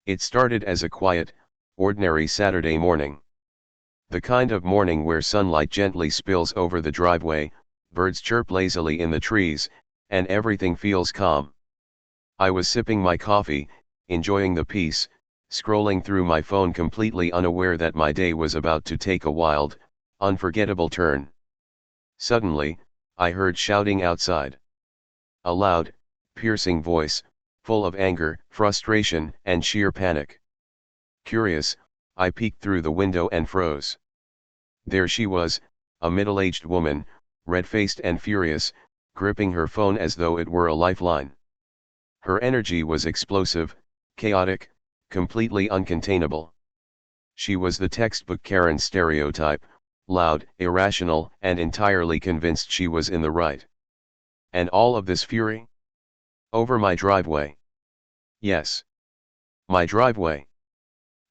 It started as a quiet, ordinary Saturday morning. The kind of morning where sunlight gently spills over the driveway, birds chirp lazily in the trees, and everything feels calm. I was sipping my coffee, enjoying the peace, scrolling through my phone completely unaware that my day was about to take a wild, unforgettable turn. Suddenly, I heard shouting outside. A loud, piercing voice, full of anger, frustration, and sheer panic. Curious, I peeked through the window and froze. There she was, a middle-aged woman, red-faced and furious, gripping her phone as though it were a lifeline. Her energy was explosive, chaotic, completely uncontainable. She was the textbook Karen stereotype, loud, irrational, and entirely convinced she was in the right. And all of this fury? Over my driveway. Yes. My driveway.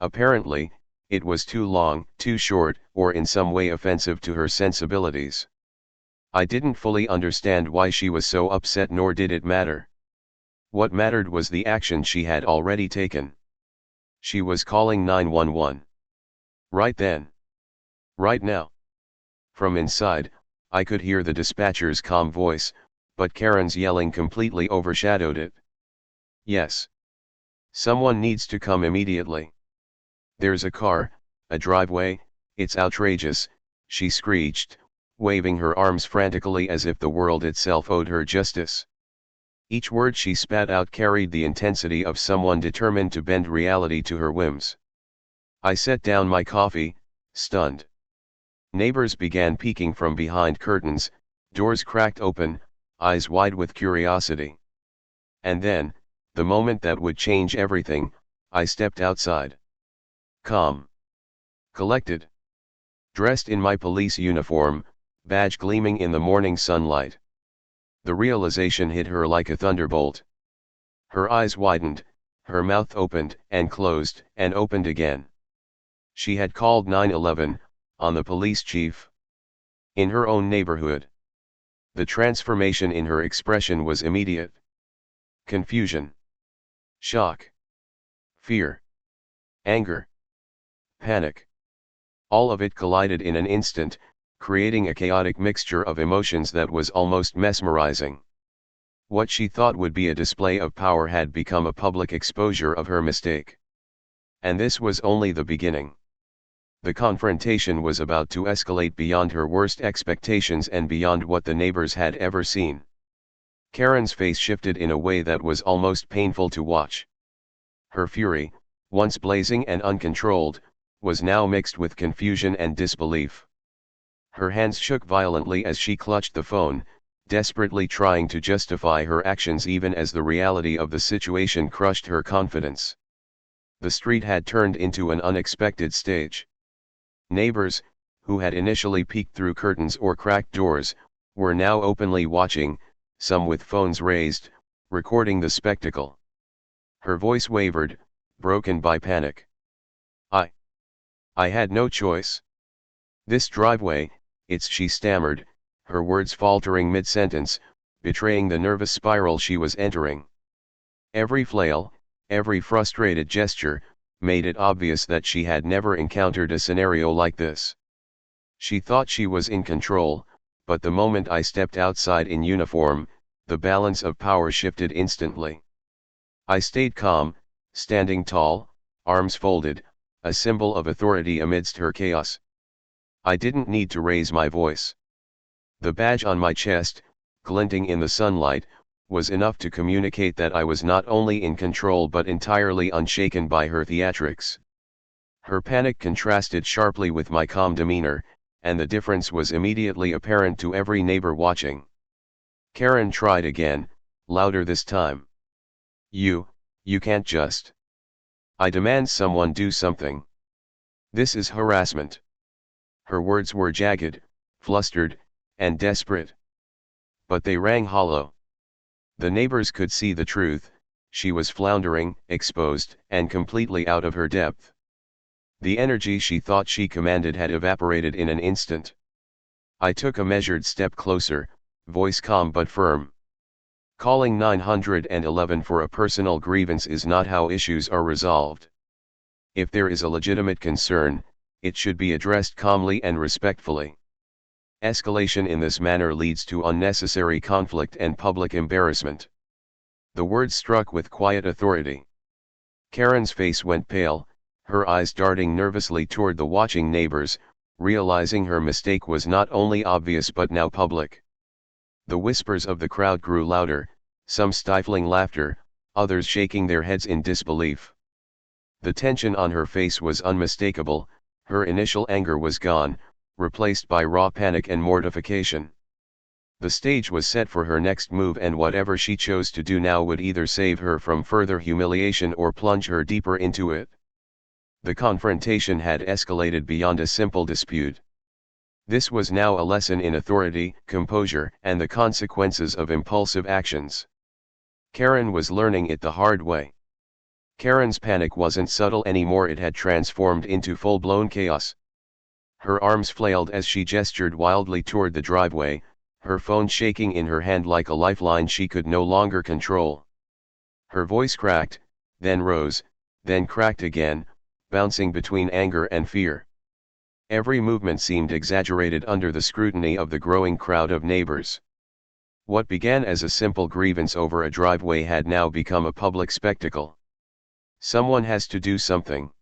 Apparently, it was too long, too short, or in some way offensive to her sensibilities. I didn't fully understand why she was so upset, nor did it matter. What mattered was the action she had already taken. She was calling 911. Right then. Right now. From inside, I could hear the dispatcher's calm voice, but Karen's yelling completely overshadowed it. Yes. Someone needs to come immediately. There's a car, a driveway, it's outrageous, she screeched, waving her arms frantically as if the world itself owed her justice. Each word she spat out carried the intensity of someone determined to bend reality to her whims. I set down my coffee, stunned. Neighbors began peeking from behind curtains, doors cracked open, eyes wide with curiosity. And then, the moment that would change everything, I stepped outside. Calm. Collected. Dressed in my police uniform, badge gleaming in the morning sunlight. The realization hit her like a thunderbolt. Her eyes widened, her mouth opened and closed and opened again. She had called 911, on the police chief. In her own neighborhood. The transformation in her expression was immediate. Confusion. Shock. Fear. Anger. Panic. All of it collided in an instant, creating a chaotic mixture of emotions that was almost mesmerizing. What she thought would be a display of power had become a public exposure of her mistake. And this was only the beginning. The confrontation was about to escalate beyond her worst expectations and beyond what the neighbors had ever seen. Karen's face shifted in a way that was almost painful to watch. Her fury, once blazing and uncontrolled, was now mixed with confusion and disbelief. Her hands shook violently as she clutched the phone, desperately trying to justify her actions even as the reality of the situation crushed her confidence. The street had turned into an unexpected stage. Neighbors, who had initially peeked through curtains or cracked doors, were now openly watching, some with phones raised, recording the spectacle. Her voice wavered, broken by panic. I had no choice. This driveway, she stammered, her words faltering mid-sentence, betraying the nervous spiral she was entering. Every flail, every frustrated gesture, made it obvious that she had never encountered a scenario like this. She thought she was in control, but the moment I stepped outside in uniform, the balance of power shifted instantly. I stayed calm, standing tall, arms folded, a symbol of authority amidst her chaos. I didn't need to raise my voice. The badge on my chest, glinting in the sunlight, was enough to communicate that I was not only in control but entirely unshaken by her theatrics. Her panic contrasted sharply with my calm demeanor, and the difference was immediately apparent to every neighbor watching. Karen tried again, louder this time. You can't just. I demand someone do something. This is harassment. Her words were jagged, flustered, and desperate. But they rang hollow. The neighbors could see the truth, she was floundering, exposed, and completely out of her depth. The energy she thought she commanded had evaporated in an instant. I took a measured step closer, voice calm but firm. Calling 911 for a personal grievance is not how issues are resolved. If there is a legitimate concern, it should be addressed calmly and respectfully. Escalation in this manner leads to unnecessary conflict and public embarrassment. The words struck with quiet authority. Karen's face went pale, her eyes darting nervously toward the watching neighbors, realizing her mistake was not only obvious but now public. The whispers of the crowd grew louder, some stifling laughter, others shaking their heads in disbelief. The tension on her face was unmistakable, her initial anger was gone, replaced by raw panic and mortification. The stage was set for her next move, and whatever she chose to do now would either save her from further humiliation or plunge her deeper into it. The confrontation had escalated beyond a simple dispute. This was now a lesson in authority, composure, and the consequences of impulsive actions. Karen was learning it the hard way. Karen's panic wasn't subtle anymore, it had transformed into full-blown chaos. Her arms flailed as she gestured wildly toward the driveway, her phone shaking in her hand like a lifeline she could no longer control. Her voice cracked, then rose, then cracked again, bouncing between anger and fear. Every movement seemed exaggerated under the scrutiny of the growing crowd of neighbors. What began as a simple grievance over a driveway had now become a public spectacle. "Someone has to do something.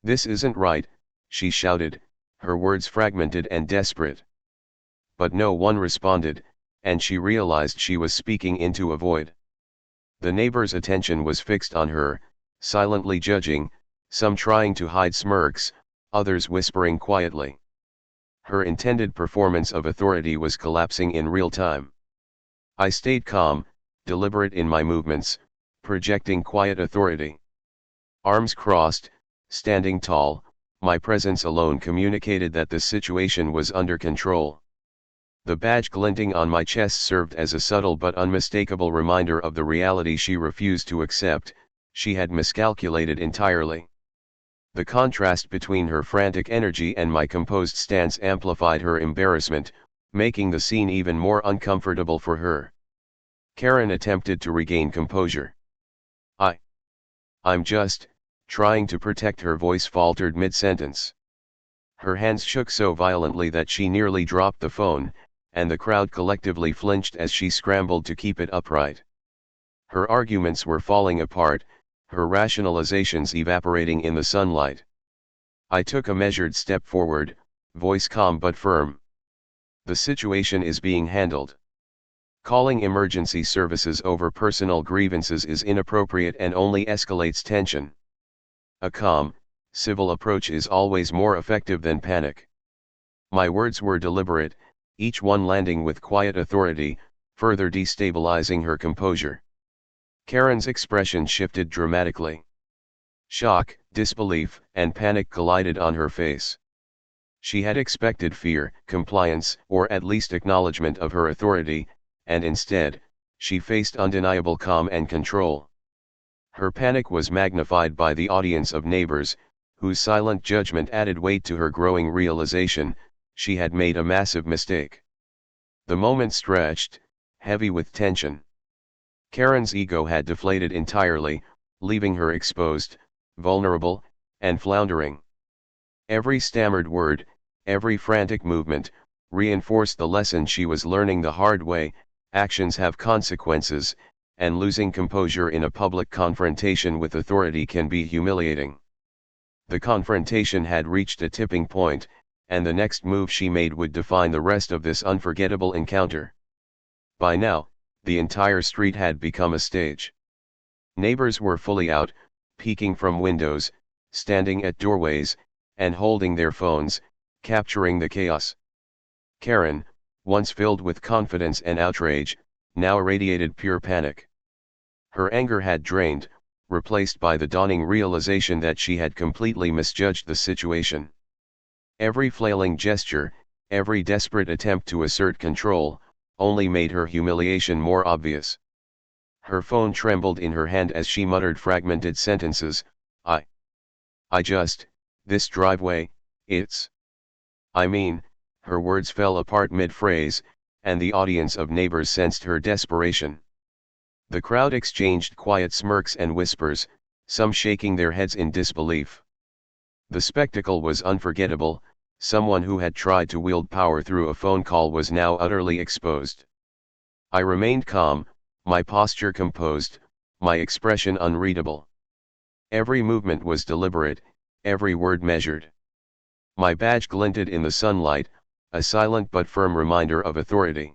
This isn't right," she shouted, her words fragmented and desperate. But no one responded, and she realized she was speaking into a void. The neighbors' attention was fixed on her, silently judging, some trying to hide smirks, others whispering quietly. Her intended performance of authority was collapsing in real time. I stayed calm, deliberate in my movements, projecting quiet authority. Arms crossed, standing tall, my presence alone communicated that the situation was under control. The badge glinting on my chest served as a subtle but unmistakable reminder of the reality she refused to accept: she had miscalculated entirely. The contrast between her frantic energy and my composed stance amplified her embarrassment, making the scene even more uncomfortable for her. Karen attempted to regain composure. I'm just trying to protect." Her voice faltered mid-sentence. Her hands shook so violently that she nearly dropped the phone, and the crowd collectively flinched as she scrambled to keep it upright. Her arguments were falling apart, her rationalizations evaporating in the sunlight. I took a measured step forward, voice calm but firm. "The situation is being handled. Calling emergency services over personal grievances is inappropriate and only escalates tension. A calm, civil approach is always more effective than panic." My words were deliberate, each one landing with quiet authority, further destabilizing her composure. Karen's expression shifted dramatically. Shock, disbelief, and panic collided on her face. She had expected fear, compliance, or at least acknowledgement of her authority, and instead, she faced undeniable calm and control. Her panic was magnified by the audience of neighbors, whose silent judgment added weight to her growing realization: she had made a massive mistake. The moment stretched, heavy with tension. Karen's ego had deflated entirely, leaving her exposed, vulnerable, and floundering. Every stammered word, every frantic movement, reinforced the lesson she was learning the hard way: actions have consequences, and losing composure in a public confrontation with authority can be humiliating. The confrontation had reached a tipping point, and the next move she made would define the rest of this unforgettable encounter. By now, the entire street had become a stage. Neighbors were fully out, peeking from windows, standing at doorways, and holding their phones, capturing the chaos. Karen, once filled with confidence and outrage, now radiated pure panic. Her anger had drained, replaced by the dawning realization that she had completely misjudged the situation. Every flailing gesture, every desperate attempt to assert control, only made her humiliation more obvious. Her phone trembled in her hand as she muttered fragmented sentences: I just, this driveway, I mean." Her words fell apart mid-phrase, and the audience of neighbors sensed her desperation. The crowd exchanged quiet smirks and whispers, some shaking their heads in disbelief. The spectacle was unforgettable. Someone who had tried to wield power through a phone call was now utterly exposed. I remained calm, my posture composed, my expression unreadable. Every movement was deliberate, every word measured. My badge glinted in the sunlight, a silent but firm reminder of authority.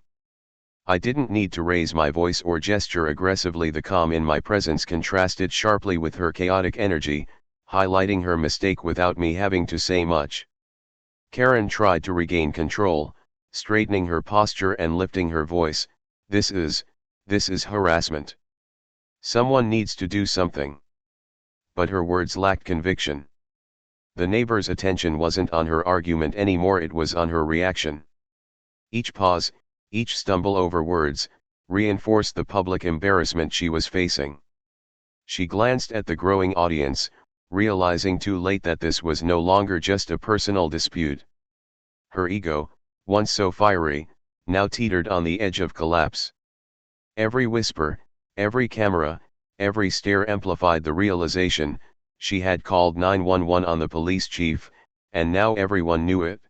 I didn't need to raise my voice or gesture aggressively. The calm in my presence contrasted sharply with her chaotic energy, highlighting her mistake without me having to say much. Karen tried to regain control, straightening her posture and lifting her voice. This is harassment. Someone needs to do something. But her words lacked conviction. The neighbor's attention wasn't on her argument anymore, it was on her reaction. Each pause, each stumble over words, reinforced the public embarrassment she was facing. She glanced at the growing audience, realizing too late that this was no longer just a personal dispute. Her ego, once so fiery, now teetered on the edge of collapse. Every whisper, every camera, every stare amplified the realization: she had called 911 on the police chief, and now everyone knew it.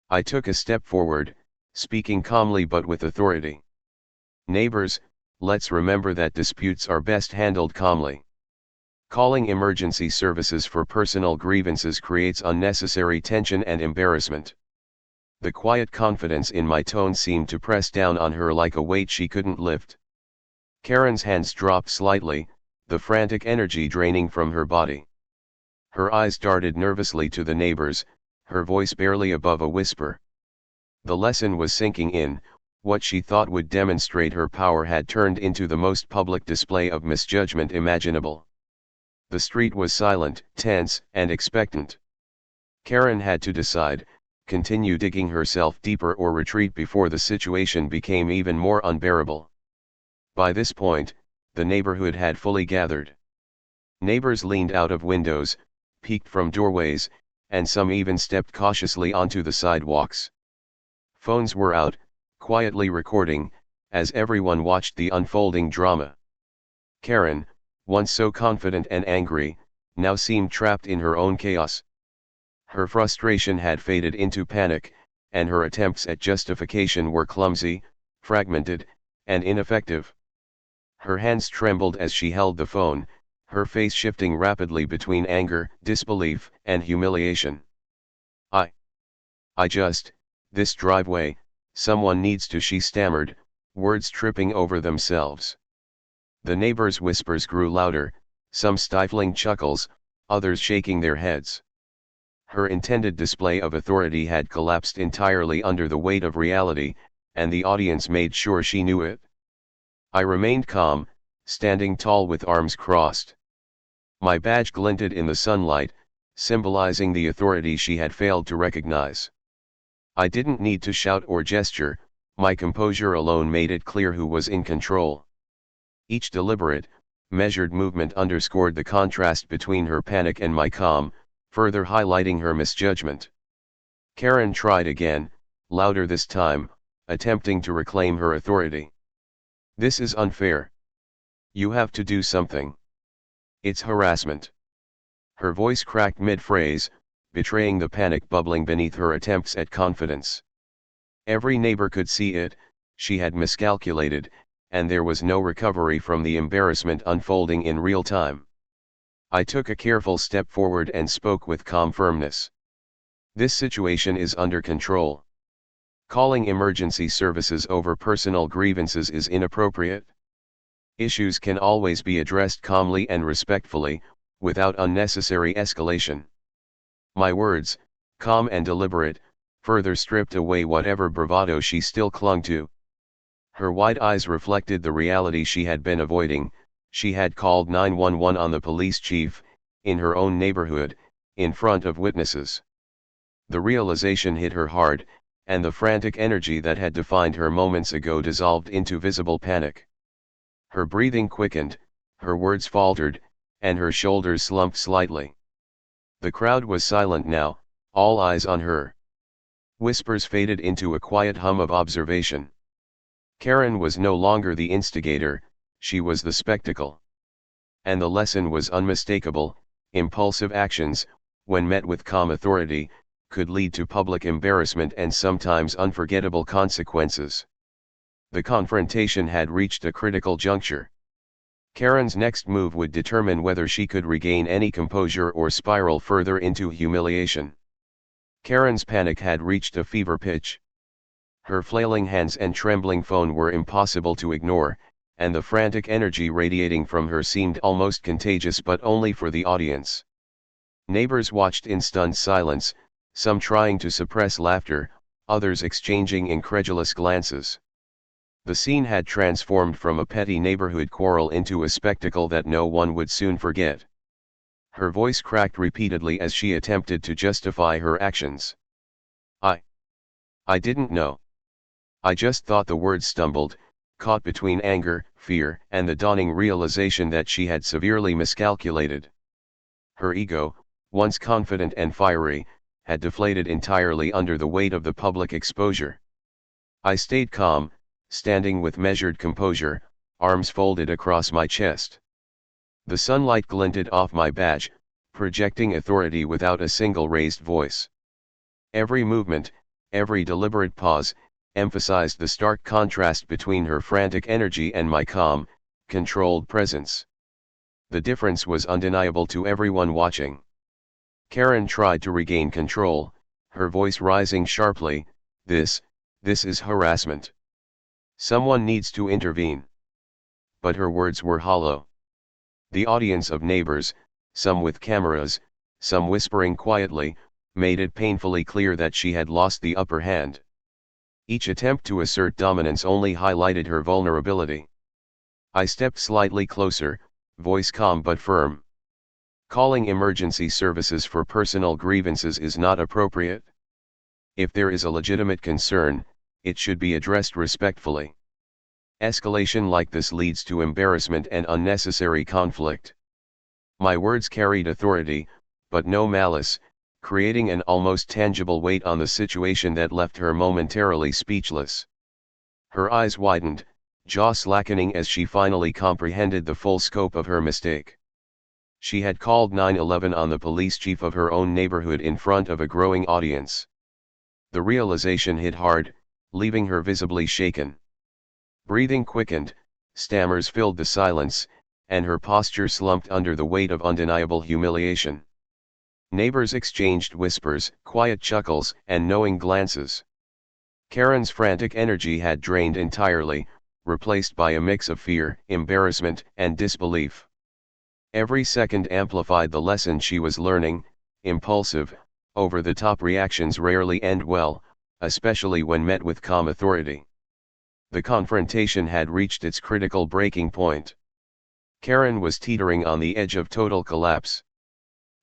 I took a step forward, speaking calmly but with authority. Neighbors, let's remember that disputes are best handled calmly. Calling emergency services for personal grievances creates unnecessary tension and embarrassment. The quiet confidence in my tone seemed to press down on her like a weight she couldn't lift. Karen's hands dropped slightly, the frantic energy draining from her body. Her eyes darted nervously to the neighbors, her voice barely above a whisper. The lesson was sinking in. What she thought would demonstrate her power had turned into the most public display of misjudgment imaginable. The street was silent, tense, and expectant. Karen had to decide: continue digging herself deeper or retreat before the situation became even more unbearable. By this point, the neighborhood had fully gathered. Neighbors leaned out of windows, peeked from doorways, and some even stepped cautiously onto the sidewalks. Phones were out, quietly recording, as everyone watched the unfolding drama. Karen, once so confident and angry, now seemed trapped in her own chaos. Her frustration had faded into panic, and her attempts at justification were clumsy, fragmented, and ineffective. Her hands trembled as she held the phone, her face shifting rapidly between anger, disbelief, and humiliation. This driveway, someone needs to," she stammered, words tripping over themselves. The neighbors' whispers grew louder, some stifling chuckles, others shaking their heads. Her intended display of authority had collapsed entirely under the weight of reality, and the audience made sure she knew it. I remained calm, standing tall with arms crossed. My badge glinted in the sunlight, symbolizing the authority she had failed to recognize. I didn't need to shout or gesture, my composure alone made it clear who was in control. Each deliberate, measured movement underscored the contrast between her panic and my calm, further highlighting her misjudgment. Karen tried again, louder this time, attempting to reclaim her authority. "This is unfair. You have to do something. It's harassment." Her voice cracked mid-phrase, betraying the panic bubbling beneath her attempts at confidence. Every neighbor could see it: she had miscalculated, and there was no recovery from the embarrassment unfolding in real time. I took a careful step forward and spoke with calm firmness. "This situation is under control. Calling emergency services over personal grievances is inappropriate. Issues can always be addressed calmly and respectfully, without unnecessary escalation." My words, calm and deliberate, further stripped away whatever bravado she still clung to. Her wide eyes reflected the reality she had been avoiding: she had called 911 on the police chief, in her own neighborhood, in front of witnesses. The realization hit her hard, and the frantic energy that had defined her moments ago dissolved into visible panic. Her breathing quickened, her words faltered, and her shoulders slumped slightly. The crowd was silent now, all eyes on her. Whispers faded into a quiet hum of observation. Karen was no longer the instigator, She was the spectacle. And the lesson was unmistakable: impulsive actions, when met with calm authority, could lead to public embarrassment and sometimes unforgettable consequences. The confrontation had reached a critical juncture. Karen's next move would determine whether she could regain any composure or spiral further into humiliation. Karen's panic had reached a fever pitch. Her flailing hands and trembling phone were impossible to ignore, and the frantic energy radiating from her seemed almost contagious, but only for the audience. Neighbors watched in stunned silence, some trying to suppress laughter, others exchanging incredulous glances. The scene had transformed from a petty neighborhood quarrel into a spectacle that no one would soon forget. Her voice cracked repeatedly as she attempted to justify her actions. I didn't know. I just thought. The words stumbled, caught between anger, fear, and the dawning realization that she had severely miscalculated. Her ego, once confident and fiery, had deflated entirely under the weight of the public exposure. I stayed calm, standing with measured composure, arms folded across my chest. The sunlight glinted off my badge, projecting authority without a single raised voice. Every movement, every deliberate pause, emphasized the stark contrast between her frantic energy and my calm, controlled presence. The difference was undeniable to everyone watching. Karen tried to regain control, her voice rising sharply. This is harassment. Someone needs to intervene." But her words were hollow. The audience of neighbors, some with cameras, some whispering quietly, made it painfully clear that she had lost the upper hand. Each attempt to assert dominance only highlighted her vulnerability. I stepped slightly closer, voice calm but firm. "Calling emergency services for personal grievances is not appropriate. If there is a legitimate concern, it should be addressed respectfully. Escalation like this leads to embarrassment and unnecessary conflict." My words carried authority, but no malice, creating an almost tangible weight on the situation that left her momentarily speechless. Her eyes widened, jaw slackening as she finally comprehended the full scope of her mistake. She had called 911 on the police chief of her own neighborhood in front of a growing audience. The realization hit hard, leaving her visibly shaken. Breathing quickened, stammers filled the silence, and her posture slumped under the weight of undeniable humiliation. Neighbors exchanged whispers, quiet chuckles, and knowing glances. Karen's frantic energy had drained entirely, replaced by a mix of fear, embarrassment, and disbelief. Every second amplified the lesson she was learning: impulsive, over-the-top reactions rarely end well, especially when met with calm authority. The confrontation had reached its critical breaking point. Karen was teetering on the edge of total collapse.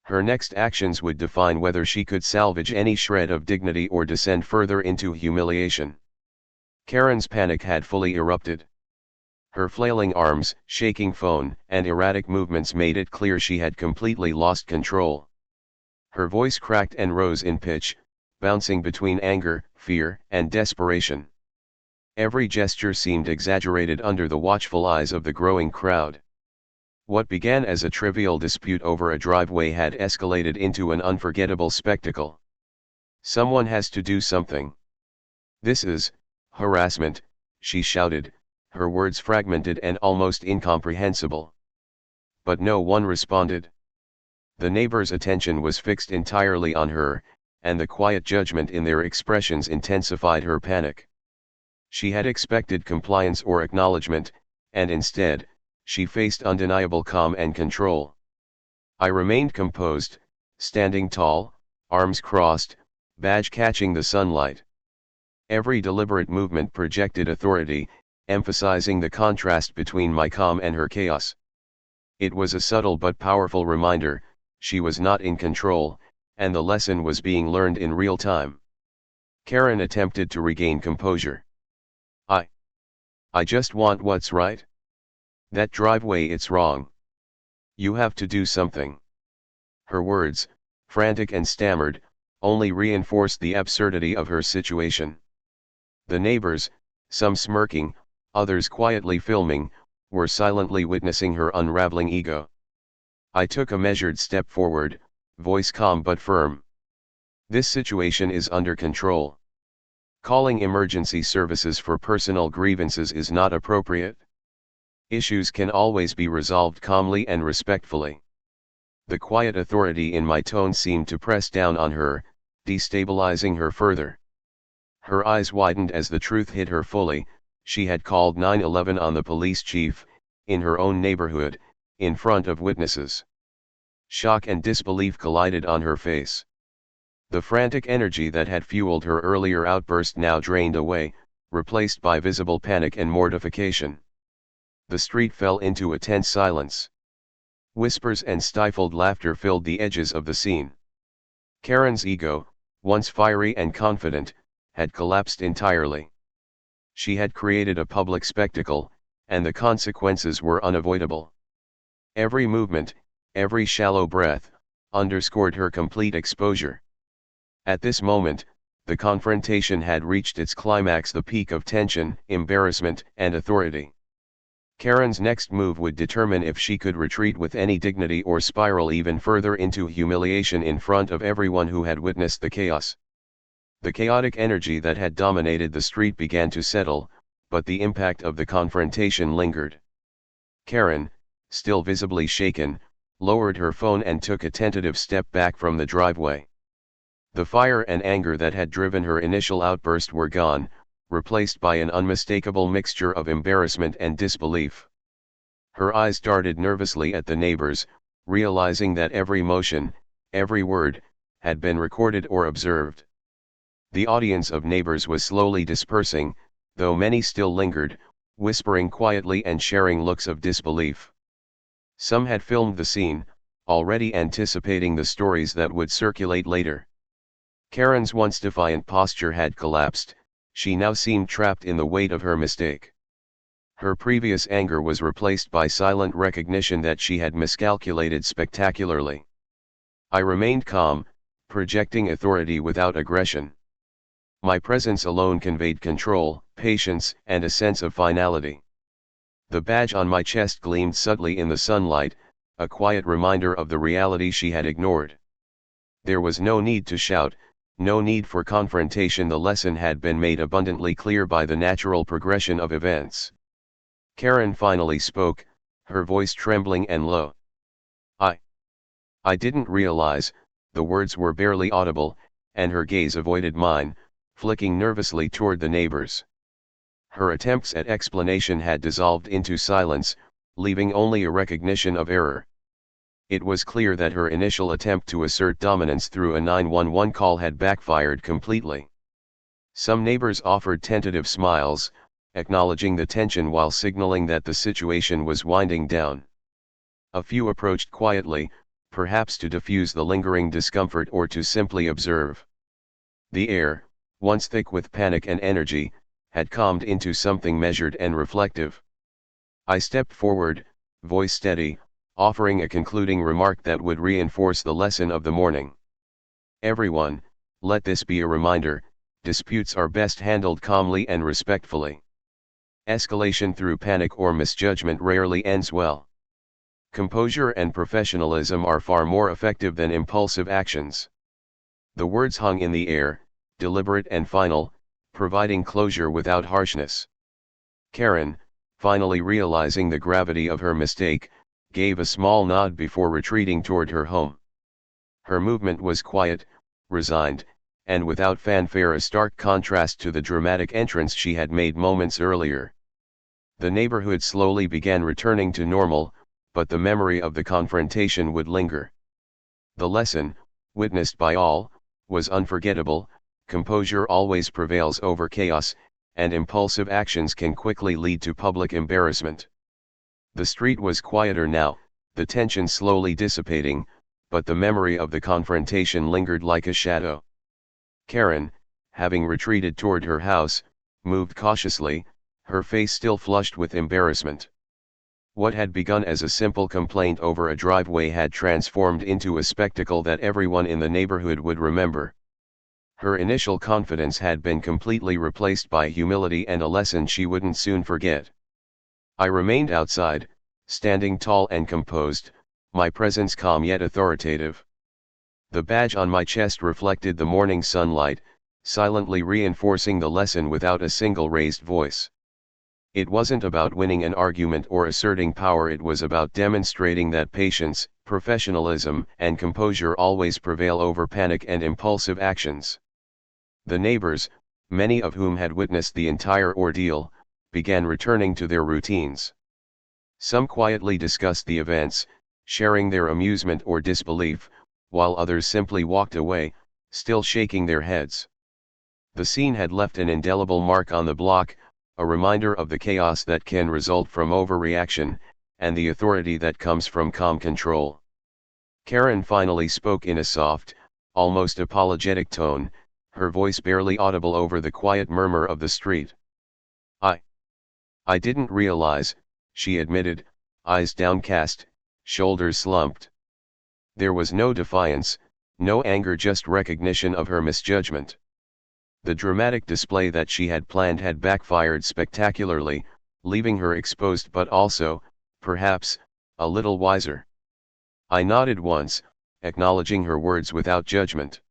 Her next actions would define whether she could salvage any shred of dignity or descend further into humiliation. Karen's panic had fully erupted. Her flailing arms, shaking phone, and erratic movements made it clear she had completely lost control. Her voice cracked and rose in pitch, bouncing between anger, fear, and desperation. Every gesture seemed exaggerated under the watchful eyes of the growing crowd. What began as a trivial dispute over a driveway had escalated into an unforgettable spectacle. "Someone has to do something. This is harassment," she shouted, her words fragmented and almost incomprehensible. But no one responded. The neighbors' attention was fixed entirely on her, and the quiet judgment in their expressions intensified her panic. She had expected compliance or acknowledgement, and instead, she faced undeniable calm and control. I remained composed, standing tall, arms crossed, badge catching the sunlight. Every deliberate movement projected authority, emphasizing the contrast between my calm and her chaos. It was a subtle but powerful reminder: she was not in control, and the lesson was being learned in real time. Karen attempted to regain composure. I just want what's right. That driveway, it's wrong. You have to do something." Her words, frantic and stammered, only reinforced the absurdity of her situation. The neighbors, some smirking, others quietly filming, were silently witnessing her unraveling ego. I took a measured step forward, voice calm but firm. This situation is under control. Calling emergency services for personal grievances is not appropriate. Issues can always be resolved calmly and respectfully. The quiet authority in my tone seemed to press down on her, destabilizing her further. Her eyes widened as the truth hit her fully. She had called 911 on the police chief, in her own neighborhood, in front of witnesses. Shock and disbelief collided on her face. The frantic energy that had fueled her earlier outburst now drained away, replaced by visible panic and mortification. The street fell into a tense silence. Whispers and stifled laughter filled the edges of the scene. Karen's ego, once fiery and confident, had collapsed entirely. She had created a public spectacle, and the consequences were unavoidable. Every movement, every shallow breath, underscored her complete exposure. At this moment, the confrontation had reached its climax, the peak of tension, embarrassment, and authority. Karen's next move would determine if she could retreat with any dignity or spiral even further into humiliation in front of everyone who had witnessed the chaos. The chaotic energy that had dominated the street began to settle, but the impact of the confrontation lingered. Karen, still visibly shaken, lowered her phone and took a tentative step back from the driveway. The fire and anger that had driven her initial outburst were gone, replaced by an unmistakable mixture of embarrassment and disbelief. Her eyes darted nervously at the neighbors, realizing that every motion, every word, had been recorded or observed. The audience of neighbors was slowly dispersing, though many still lingered, whispering quietly and sharing looks of disbelief. Some had filmed the scene, already anticipating the stories that would circulate later. Karen's once defiant posture had collapsed. She now seemed trapped in the weight of her mistake. Her previous anger was replaced by silent recognition that she had miscalculated spectacularly. I remained calm, projecting authority without aggression. My presence alone conveyed control, patience, and a sense of finality. The badge on my chest gleamed subtly in the sunlight, a quiet reminder of the reality she had ignored. There was no need to shout, no need for confrontation. The lesson had been made abundantly clear by the natural progression of events. Karen finally spoke, her voice trembling and low. I didn't realize," the words were barely audible, and her gaze avoided mine, flicking nervously toward the neighbors. Her attempts at explanation had dissolved into silence, leaving only a recognition of error. It was clear that her initial attempt to assert dominance through a 911 call had backfired completely. Some neighbors offered tentative smiles, acknowledging the tension while signaling that the situation was winding down. A few approached quietly, perhaps to diffuse the lingering discomfort or to simply observe. The air, once thick with panic and energy, had calmed into something measured and reflective. I stepped forward, voice steady, offering a concluding remark that would reinforce the lesson of the morning. Everyone, let this be a reminder: disputes are best handled calmly and respectfully. Escalation through panic or misjudgment rarely ends well. Composure and professionalism are far more effective than impulsive actions. The words hung in the air, deliberate and final, providing closure without harshness. Karen, finally realizing the gravity of her mistake, gave a small nod before retreating toward her home. Her movement was quiet, resigned, and without fanfare, a stark contrast to the dramatic entrance she had made moments earlier. The neighborhood slowly began returning to normal, but the memory of the confrontation would linger. The lesson, witnessed by all, was unforgettable: composure always prevails over chaos, and impulsive actions can quickly lead to public embarrassment. The street was quieter now, the tension slowly dissipating, but the memory of the confrontation lingered like a shadow. Karen, having retreated toward her house, moved cautiously, her face still flushed with embarrassment. What had begun as a simple complaint over a driveway had transformed into a spectacle that everyone in the neighborhood would remember. Her initial confidence had been completely replaced by humility and a lesson she wouldn't soon forget. I remained outside, standing tall and composed, my presence calm yet authoritative. The badge on my chest reflected the morning sunlight, silently reinforcing the lesson without a single raised voice. It wasn't about winning an argument or asserting power, it was about demonstrating that patience, professionalism, and composure always prevail over panic and impulsive actions. The neighbors, many of whom had witnessed the entire ordeal, began returning to their routines. Some quietly discussed the events, sharing their amusement or disbelief, while others simply walked away, still shaking their heads. The scene had left an indelible mark on the block, a reminder of the chaos that can result from overreaction, and the authority that comes from calm control. Karen finally spoke in a soft, almost apologetic tone, her voice barely audible over the quiet murmur of the street. I didn't realize, she admitted, eyes downcast, shoulders slumped. There was no defiance, no anger, just recognition of her misjudgment. The dramatic display that she had planned had backfired spectacularly, leaving her exposed but also, perhaps, a little wiser. I nodded once, acknowledging her words without judgment.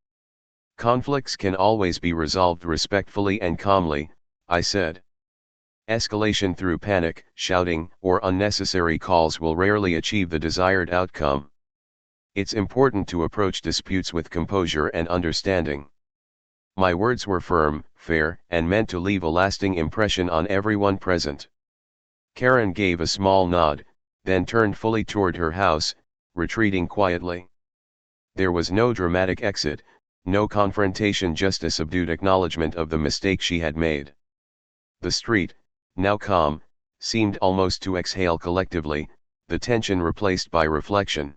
Conflicts can always be resolved respectfully and calmly, I said. Escalation through panic, shouting, or unnecessary calls will rarely achieve the desired outcome. It's important to approach disputes with composure and understanding. My words were firm, fair, and meant to leave a lasting impression on everyone present. Karen gave a small nod, then turned fully toward her house, retreating quietly. There was no dramatic exit, no confrontation, just a subdued acknowledgement of the mistake she had made. The street, now calm, seemed almost to exhale collectively, the tension replaced by reflection.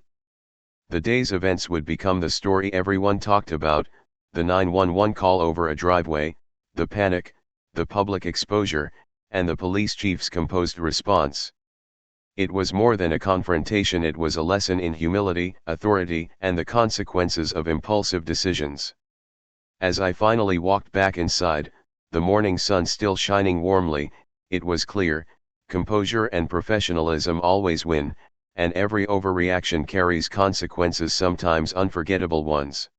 The day's events would become the story everyone talked about: the 911 call over a driveway, the panic, the public exposure, and the police chief's composed response. It was more than a confrontation, it was a lesson in humility, authority, and the consequences of impulsive decisions. As I finally walked back inside, the morning sun still shining warmly, it was clear, composure and professionalism always win, and every overreaction carries consequences, sometimes unforgettable ones.